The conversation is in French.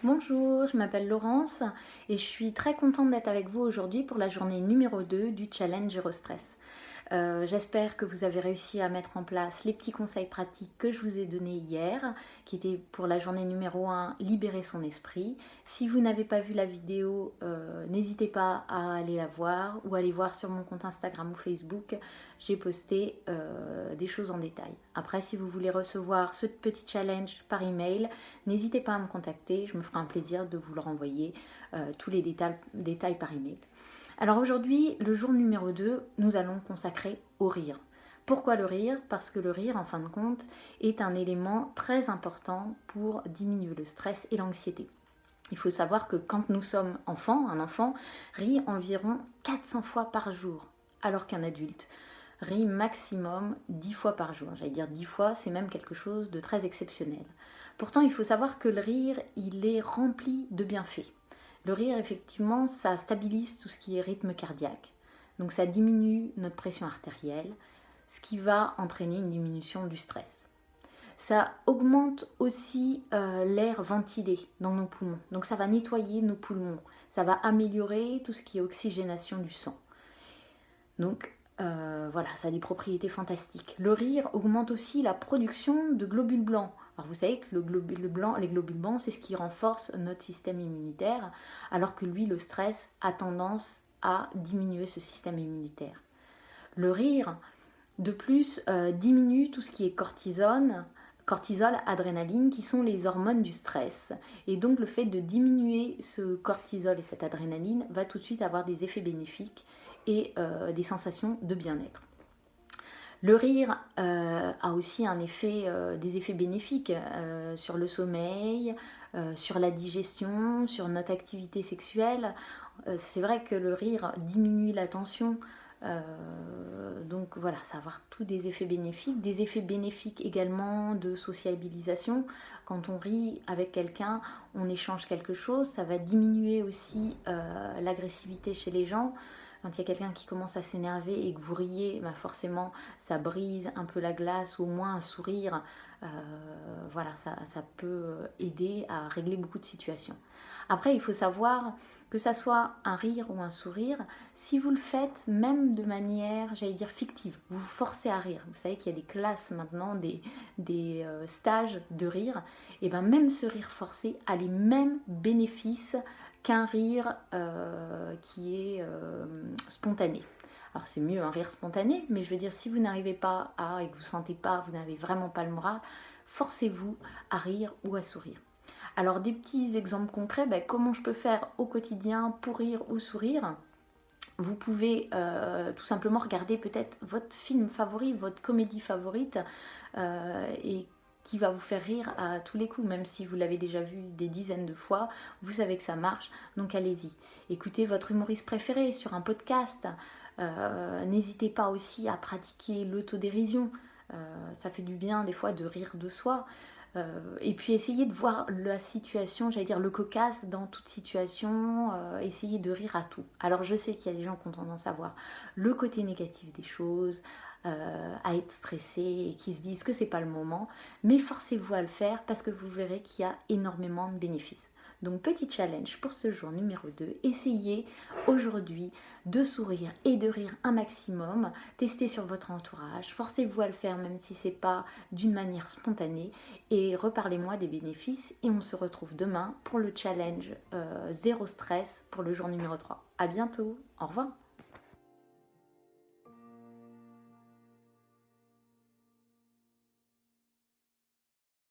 Bonjour, je m'appelle Laurence et je suis très contente d'être avec vous aujourd'hui pour la journée numéro 2 du challenge Eurostress. J'espère que vous avez réussi à mettre en place les petits conseils pratiques que je vous ai donnés hier, qui étaient pour la journée numéro 1, libérer son esprit. Si vous n'avez pas vu la vidéo, n'hésitez pas à aller la voir ou aller voir sur mon compte Instagram ou Facebook. J'ai posté des choses en détail. Après, si vous voulez recevoir ce petit challenge par email, n'hésitez pas à me contacter, je me ferai un plaisir de vous le renvoyer tous les détails par email. Alors aujourd'hui, le jour numéro 2, nous allons le consacrer au rire. Pourquoi le rire? Parce que le rire, en fin de compte, est un élément très important pour diminuer le stress et l'anxiété. Il faut savoir que quand nous sommes enfants, un enfant rit environ 400 fois par jour, alors qu'un adulte rit maximum 10 fois par jour. J'allais dire 10 fois, c'est même quelque chose de très exceptionnel. Pourtant, il faut savoir que le rire, il est rempli de bienfaits. Le rire, effectivement, ça stabilise tout ce qui est rythme cardiaque. Donc ça diminue notre pression artérielle, ce qui va entraîner une diminution du stress. Ça augmente aussi l'air ventilé dans nos poumons. Donc ça va nettoyer nos poumons. Ça va améliorer tout ce qui est oxygénation du sang. Donc voilà, ça a des propriétés fantastiques. Le rire augmente aussi la production de globules blancs. Alors vous savez que les globules blancs, c'est ce qui renforce notre système immunitaire, alors que lui, le stress, a tendance à diminuer ce système immunitaire. Le rire, de plus, diminue tout ce qui est cortisol, adrénaline, qui sont les hormones du stress. Et donc le fait de diminuer ce cortisol et cette adrénaline va tout de suite avoir des effets bénéfiques et des sensations de bien-être. Le rire a aussi des effets bénéfiques sur le sommeil, sur la digestion, sur notre activité sexuelle. C'est vrai que le rire diminue la tension. Donc voilà, ça va avoir tous des effets bénéfiques également de sociabilisation. Quand on rit avec quelqu'un, on échange quelque chose, ça va diminuer aussi l'agressivité chez les gens. Quand il y a quelqu'un qui commence à s'énerver et que vous riez, bah forcément ça brise un peu la glace, ou au moins un sourire. Voilà, ça peut aider à régler beaucoup de situations. Après, il faut savoir que ça soit un rire ou un sourire, si vous le faites même de manière, j'allais dire fictive, vous vous forcez à rire. Vous savez qu'il y a des classes maintenant, des stages de rire, et bien même ce rire forcé a les mêmes bénéfices qu'un rire qui est spontané. Alors c'est mieux un rire spontané, mais je veux dire, si vous n'arrivez pas à, et que vous ne sentez pas, vous n'avez vraiment pas le moral, forcez-vous à rire ou à sourire. Alors des petits exemples concrets, comment je peux faire au quotidien pour rire ou sourire? Vous pouvez tout simplement regarder peut-être votre film favori, votre comédie favorite, et qui va vous faire rire à tous les coups, même si vous l'avez déjà vu des dizaines de fois, vous savez que ça marche, donc allez-y. Écoutez votre humoriste préféré sur un podcast. N'hésitez pas aussi à pratiquer l'autodérision. Ça fait du bien des fois de rire de soi. Et puis essayez de voir la situation, j'allais dire le cocasse dans toute situation, essayez de rire à tout. Alors je sais qu'il y a des gens qui ont tendance à voir le côté négatif des choses, à être stressés et qui se disent que c'est pas le moment, mais forcez-vous à le faire parce que vous verrez qu'il y a énormément de bénéfices. Donc petit challenge pour ce jour numéro 2, essayez aujourd'hui de sourire et de rire un maximum, testez sur votre entourage, forcez-vous à le faire même si c'est pas d'une manière spontanée et reparlez-moi des bénéfices et on se retrouve demain pour le challenge zéro stress pour le jour numéro 3. À bientôt, au revoir.